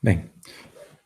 Bem,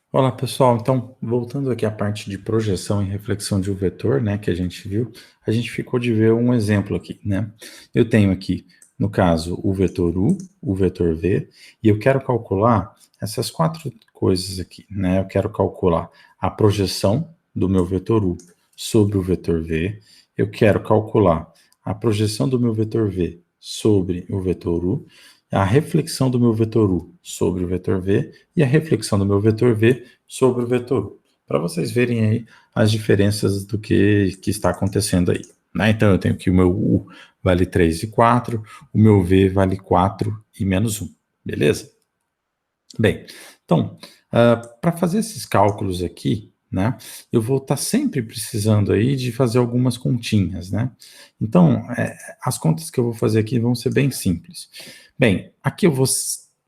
olá pessoal, então voltando aqui à parte de projeção e reflexão de um vetor, né, que a gente viu, a gente ficou de ver um exemplo aqui, né? Eu tenho aqui, no caso, o vetor U, o vetor V, e eu quero calcular essas quatro coisas aqui, né? Eu quero calcular a projeção do meu vetor U sobre o vetor V, eu quero calcular a projeção do meu vetor V sobre o vetor U, a reflexão do meu vetor U sobre o vetor V e a reflexão do meu vetor V sobre o vetor U, para vocês verem aí as diferenças do que está acontecendo aí. Né? Então, eu tenho que o meu U vale 3 e 4, o meu V vale 4 e menos 1, beleza? Bem, então, para fazer esses cálculos aqui, né, eu vou estar sempre precisando aí de fazer algumas continhas, né? Então, as contas que eu vou fazer aqui vão ser bem simples. Bem, aqui eu vou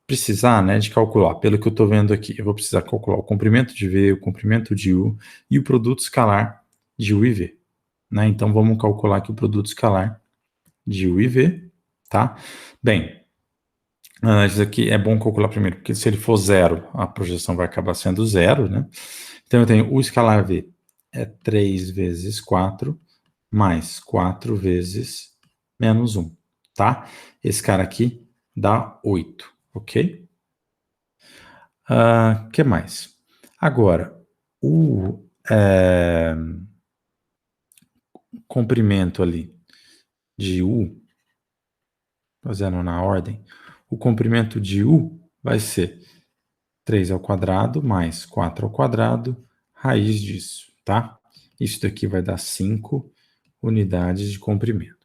precisar, né, de calcular, pelo que eu estou vendo aqui, eu vou precisar calcular o comprimento de V, o comprimento de U e o produto escalar de U e V, né? Então, vamos calcular aqui o produto escalar de U e V, tá? Bem, isso aqui é bom calcular primeiro, porque se ele for zero, a projeção vai acabar sendo zero, né? Então, eu tenho o escalar V é 3 vezes 4, mais 4 vezes menos 1, tá? Esse cara aqui dá 8, ok? Que mais? Agora, o comprimento ali de U, fazendo na ordem, o comprimento de U vai ser 3 ao quadrado mais 4 ao quadrado, raiz disso, tá? Isso daqui vai dar 5 unidades de comprimento.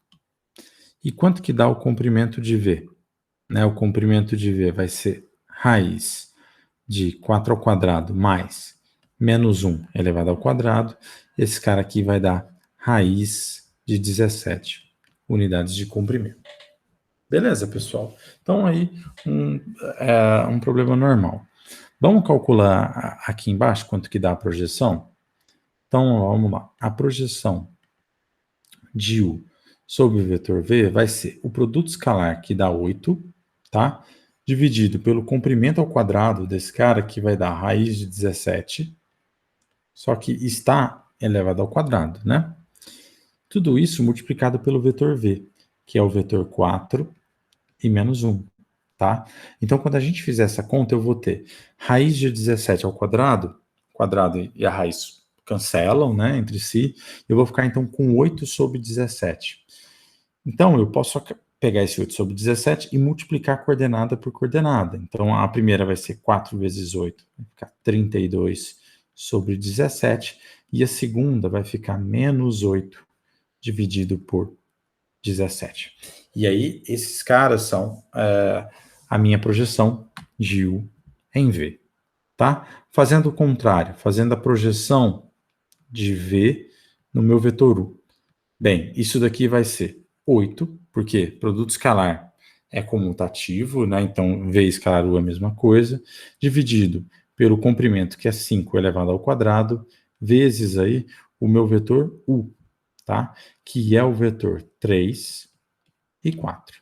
E quanto que dá o comprimento de V? Né, o comprimento de V vai ser raiz de 4 ao quadrado mais menos 1 elevado ao quadrado. Esse cara aqui vai dar raiz de 17 unidades de comprimento. Beleza, pessoal? Então aí um problema normal. Vamos calcular aqui embaixo quanto que dá a projeção? Então, vamos lá. A projeção de U sobre o vetor V vai ser o produto escalar, que dá 8, tá? Dividido pelo comprimento ao quadrado desse cara, que vai dar raiz de 17, só que está elevado ao quadrado, né? Tudo isso multiplicado pelo vetor V, que é o vetor 4 e menos 1, tá? Então, quando a gente fizer essa conta, eu vou ter raiz de 17 ao quadrado e a raiz cancelam, né, entre si, eu vou ficar, então, com 8 sobre 17. Então, eu posso pegar esse 8 sobre 17 e multiplicar coordenada por coordenada. Então, a primeira vai ser 4 vezes 8, vai ficar 32 sobre 17, e a segunda vai ficar menos 8 dividido por 17. E aí, esses caras são a minha projeção de U em V, tá? Fazendo o contrário, fazendo a projeção de V no meu vetor U. Bem, isso daqui vai ser 8, porque produto escalar é comutativo, né? Então, V escalar U é a mesma coisa, dividido pelo comprimento, que é 5 elevado ao quadrado, vezes aí o meu vetor U, tá? Que é o vetor 3 e 4.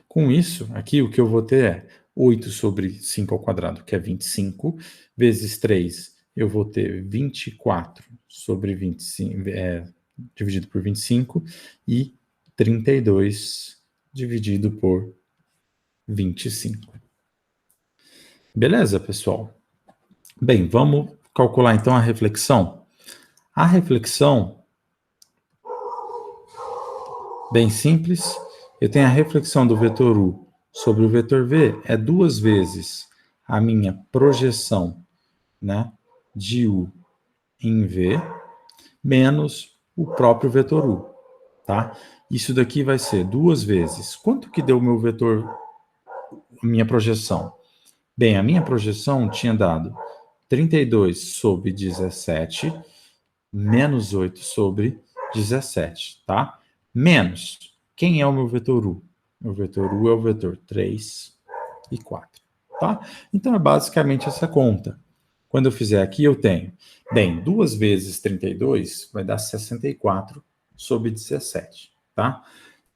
Com isso, aqui o que eu vou ter é 8 sobre 5 ao quadrado, que é 25, vezes 3, eu vou ter 24 sobre 25, dividido por 25, e 32 dividido por 25. Beleza, pessoal? Bem, vamos calcular então a reflexão. A reflexão, bem simples, eu tenho a reflexão do vetor U sobre o vetor V, é 2 vezes a minha projeção, né, de U em V, menos o próprio vetor U, tá? Isso daqui vai ser 2 vezes. Quanto que deu o meu vetor, a minha projeção? Bem, a minha projeção tinha dado 32 sobre 17, menos 8 sobre 17, tá? Menos, quem é o meu vetor U? O vetor U é o vetor 3 e 4, tá? Então, é basicamente essa conta. Quando eu fizer aqui, eu tenho, bem, 2 vezes 32 vai dar 64 sobre 17, tá?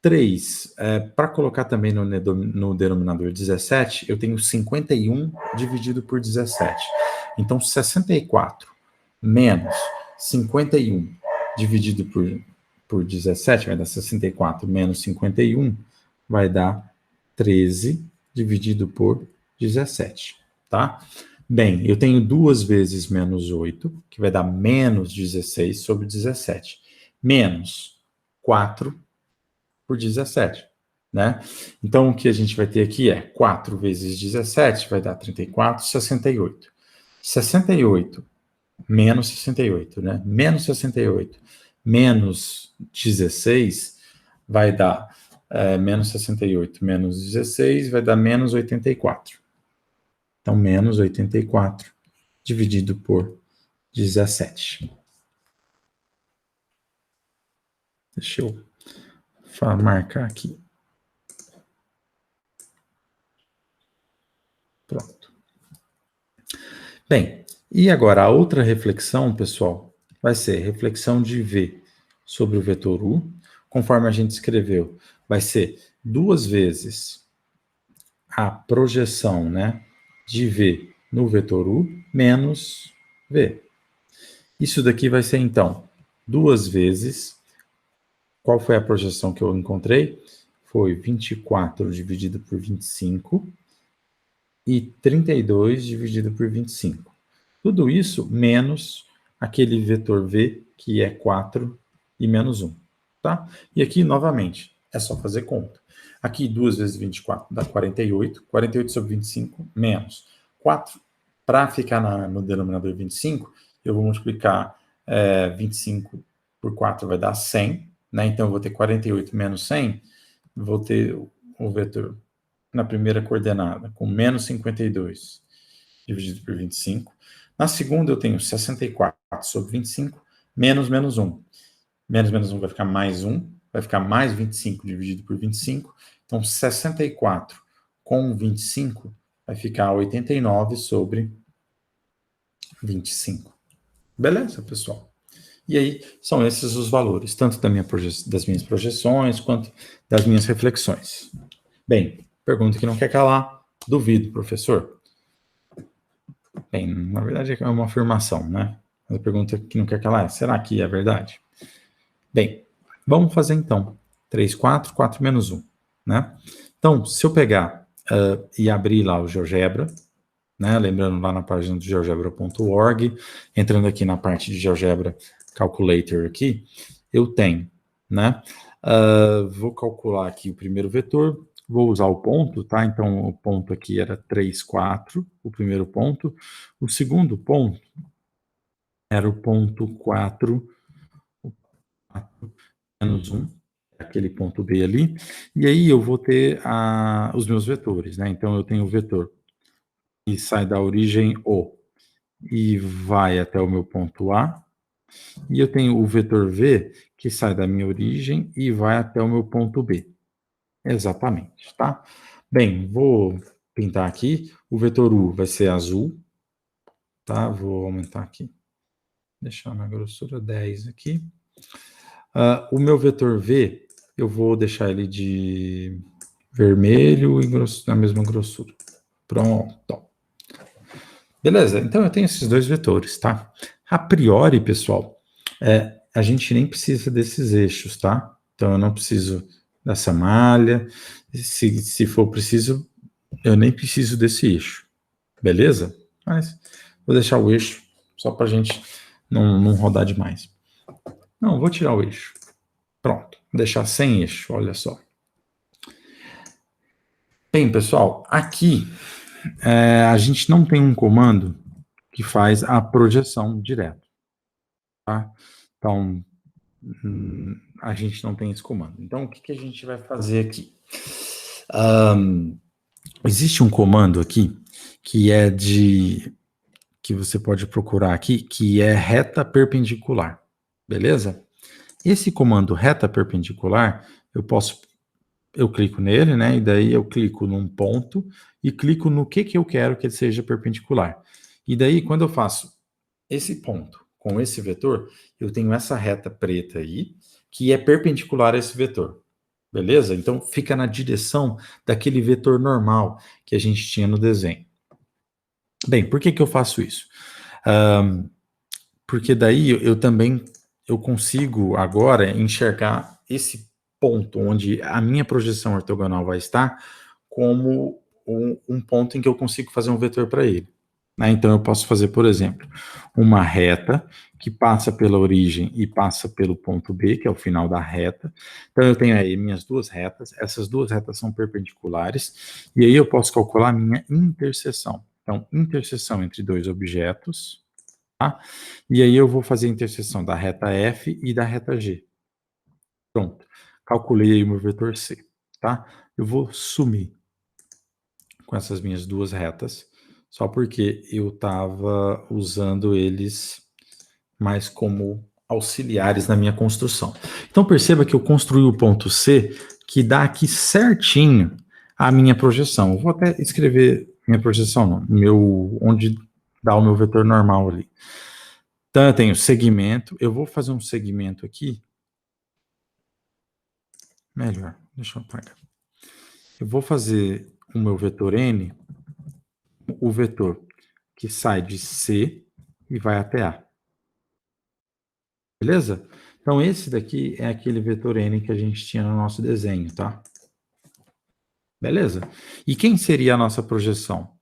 3, para colocar também no denominador 17, eu tenho 51 dividido por 17. Então, 64 menos 51 dividido por 17 vai dar 64 menos 51 vai dar 13 dividido por 17, tá? Bem, eu tenho 2 vezes menos 8, que vai dar menos 16 sobre 17, menos 4 por 17, né? Então, o que a gente vai ter aqui é 4 vezes 17 vai dar 34, 68. 68 menos 68, né? Menos 68 menos 16 vai dar menos 68 menos 16 vai dar menos 84. Então, menos 84 dividido por 17. Deixa eu marcar aqui. Pronto. Bem, e agora a outra reflexão, pessoal, vai ser reflexão de V sobre o vetor U, conforme a gente escreveu, vai ser 2 vezes a projeção, né, de V no vetor U menos V. Isso daqui vai ser, então, 2 vezes, qual foi a projeção que eu encontrei? Foi 24 dividido por 25 e 32 dividido por 25. Tudo isso menos aquele vetor V, que é 4 e menos 1, tá? E aqui, novamente, é só fazer conta. Aqui, 2 vezes 24 dá 48, 48 sobre 25 menos 4. Para ficar no denominador 25, eu vou multiplicar 25 por 4 vai dar 100, né? Então, eu vou ter 48 menos 100, vou ter o vetor na primeira coordenada com menos 52 dividido por 25. Na segunda, eu tenho 64 sobre 25, menos 1. Menos 1 vai ficar mais 1, vai ficar mais 25 dividido por 25. Então, 64 com 25 vai ficar 89 sobre 25. Beleza, pessoal? E aí, são esses os valores, tanto das minhas projeções, quanto das minhas reflexões. Bem, pergunta que não quer calar, duvido, professor. Bem, na verdade é uma afirmação, né? A pergunta que não quer calar é, será que é verdade? Bem, vamos fazer então. 3, 4, 4 menos 1, né? Então, se eu pegar e abrir lá o GeoGebra, né? Lembrando lá na página do geogebra.org, entrando aqui na parte de GeoGebra Calculator aqui, eu tenho, né? Vou calcular aqui o primeiro vetor, vou usar o ponto, tá? Então, o ponto aqui era 3, 4, o primeiro ponto. O segundo ponto era o ponto 4 menos 1, aquele ponto B ali. E aí eu vou ter os meus vetores, né? Então, eu tenho o vetor que sai da origem O e vai até o meu ponto A. E eu tenho o vetor V que sai da minha origem e vai até o meu ponto B. Exatamente, tá? Bem, vou pintar aqui. O vetor U vai ser azul, tá? Vou aumentar aqui. Deixar na grossura 10 aqui. O meu vetor V, eu vou deixar ele de vermelho e na mesma grossura. Pronto. Beleza, então eu tenho esses dois vetores, tá? A priori, pessoal, a gente nem precisa desses eixos, tá? Então eu não preciso dessa malha. Se for preciso, eu nem preciso desse eixo. Beleza? Mas vou deixar o eixo só para a gente não rodar demais. Não, vou tirar o eixo. Pronto, vou deixar sem eixo, olha só. Bem, pessoal, aqui a gente não tem um comando que faz a projeção direto, tá? Então, a gente não tem esse comando. Então, o que a gente vai fazer aqui? Existe um comando aqui que é que você pode procurar aqui, que é reta perpendicular, beleza? Esse comando reta perpendicular, eu clico nele, né? E daí eu clico num ponto e clico no que eu quero que ele seja perpendicular. E daí, quando eu faço esse ponto com esse vetor, eu tenho essa reta preta aí, que é perpendicular a esse vetor. Beleza? Então, fica na direção daquele vetor normal que a gente tinha no desenho. Bem, por que eu faço isso? Porque daí eu consigo agora enxergar esse ponto onde a minha projeção ortogonal vai estar como um ponto em que eu consigo fazer um vetor para ele. Né? Então, eu posso fazer, por exemplo, uma reta que passa pela origem e passa pelo ponto B, que é o final da reta. Então, eu tenho aí minhas duas retas, essas duas retas são perpendiculares, e aí eu posso calcular a minha interseção. Então, interseção entre dois objetos, tá? E aí eu vou fazer a interseção da reta F e da reta G. Pronto, calculei o meu vetor C, tá? Eu vou sumir com essas minhas duas retas, só porque eu estava usando eles mais como auxiliares na minha construção. Então perceba que eu construí o ponto C, que dá aqui certinho a minha projeção. Eu vou até escrever minha projeção, não, onde dá o meu vetor normal ali. Então eu tenho segmento, eu vou fazer um segmento aqui. Melhor, deixa eu apagar. Eu vou fazer o meu vetor N, o vetor que sai de C e vai até A. Beleza? Então, esse daqui é aquele vetor N que a gente tinha no nosso desenho, tá? Beleza? E quem seria a nossa projeção?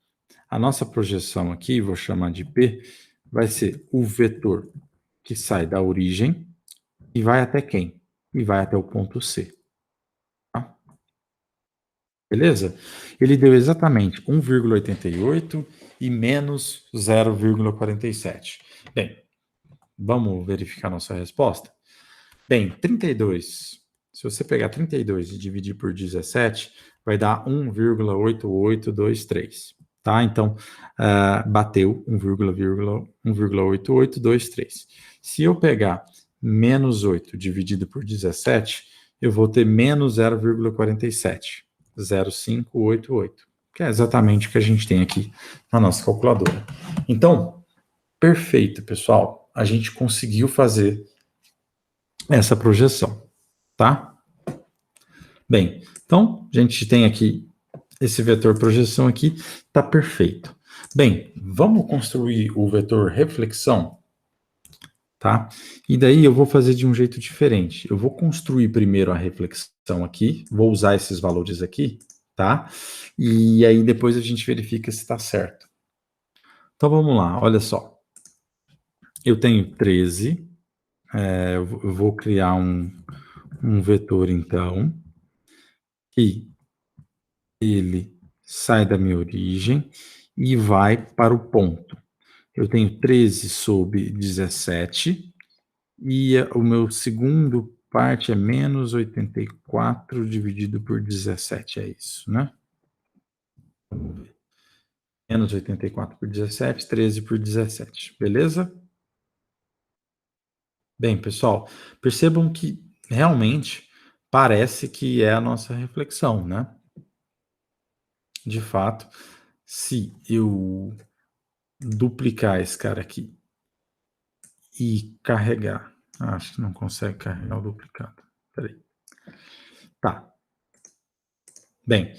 A nossa projeção aqui, vou chamar de P, vai ser o vetor que sai da origem e vai até quem? E vai até o ponto C. Tá? Beleza? Ele deu exatamente 1,88 e menos 0,47. Bem, vamos verificar nossa resposta? Bem, 32, se você pegar 32 e dividir por 17, vai dar 1,8823, tá? Então, bateu 1,8823. Se eu pegar menos 8 dividido por 17, eu vou ter menos 0,47, 0,588, que é exatamente o que a gente tem aqui na nossa calculadora. Então, perfeito, pessoal. A gente conseguiu fazer essa projeção, tá? Bem, então, a gente tem aqui esse vetor projeção aqui, tá perfeito. Bem, vamos construir o vetor reflexão, tá? E daí eu vou fazer de um jeito diferente. Eu vou construir primeiro a reflexão aqui, vou usar esses valores aqui, tá? E aí depois a gente verifica se está certo. Então vamos lá, olha só. Eu tenho 13, eu vou criar um vetor então, que ele sai da minha origem e vai para o ponto. Eu tenho 13 sobre 17 e o meu segundo parte é menos 84 dividido por 17, é isso, né? Vamos ver. Menos 84 por 17, 13 por 17, beleza? Bem, pessoal, percebam que realmente parece que é a nossa reflexão, né? De fato, se eu duplicar esse cara aqui e carregar. Acho que não consegue carregar o duplicado. Peraí. Tá. Bem,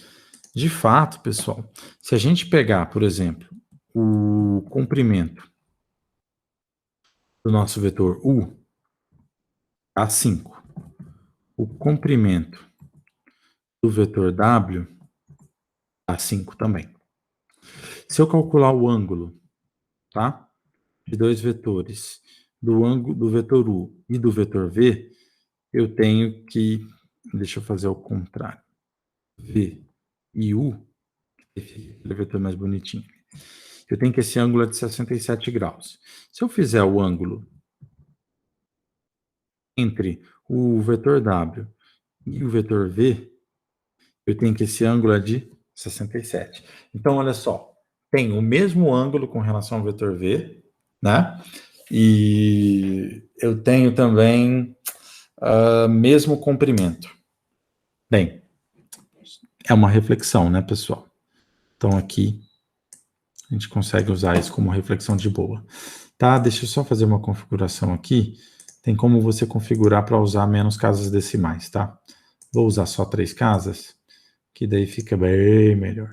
de fato, pessoal, se a gente pegar, por exemplo, o comprimento do nosso vetor U, dá 5. O comprimento do vetor W dá 5 também. Se eu calcular o ângulo, tá? De dois vetores, do ângulo do vetor U e do vetor V, eu tenho que, deixa eu fazer ao contrário, V e U, ele vetor mais bonitinho. Eu tenho que esse ângulo é de 67 graus. Se eu fizer o ângulo entre o vetor W e o vetor V, eu tenho que esse ângulo é de 67. Então, olha só, tem o mesmo ângulo com relação ao vetor V, né? E eu tenho também mesmo comprimento. Bem, é uma reflexão, né, pessoal? Então, aqui, a gente consegue usar isso como reflexão de boa. Tá, deixa eu só fazer uma configuração aqui. Tem como você configurar para usar menos casas decimais, tá? Vou usar só 3 casas, que daí fica bem melhor.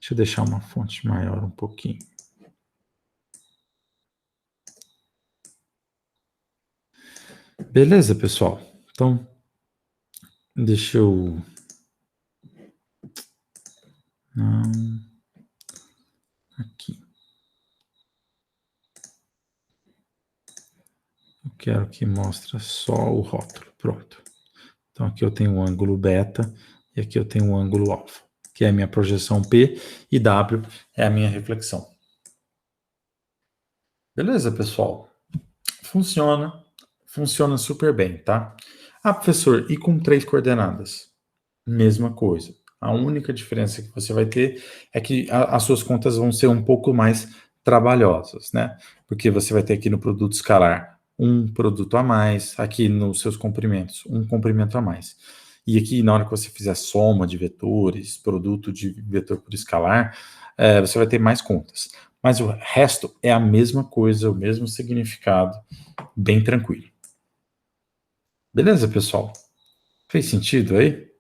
Deixa eu deixar uma fonte maior um pouquinho. Beleza, pessoal? Então, deixa eu... Não... Aqui. Eu quero que mostre só o rótulo. Pronto. Então, aqui eu tenho o ângulo beta e aqui eu tenho o ângulo alfa, que é a minha projeção P, e W é a minha reflexão. Beleza, pessoal? Funciona super bem, tá? Ah, professor, e com 3 coordenadas? Mesma coisa. A única diferença que você vai ter é que as suas contas vão ser um pouco mais trabalhosas, né? Porque você vai ter aqui no produto escalar um produto a mais, aqui nos seus comprimentos, um comprimento a mais. E aqui, na hora que você fizer soma de vetores, produto de vetor por escalar, você vai ter mais contas. Mas o resto é a mesma coisa, o mesmo significado, bem tranquilo. Beleza, pessoal? Fez sentido aí?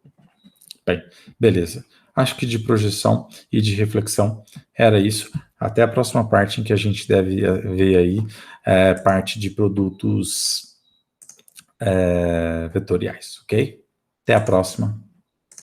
Bem, beleza. Acho que de projeção e de reflexão era isso. Até a próxima parte em que a gente deve ver aí parte de produtos vetoriais, ok? Até a próxima.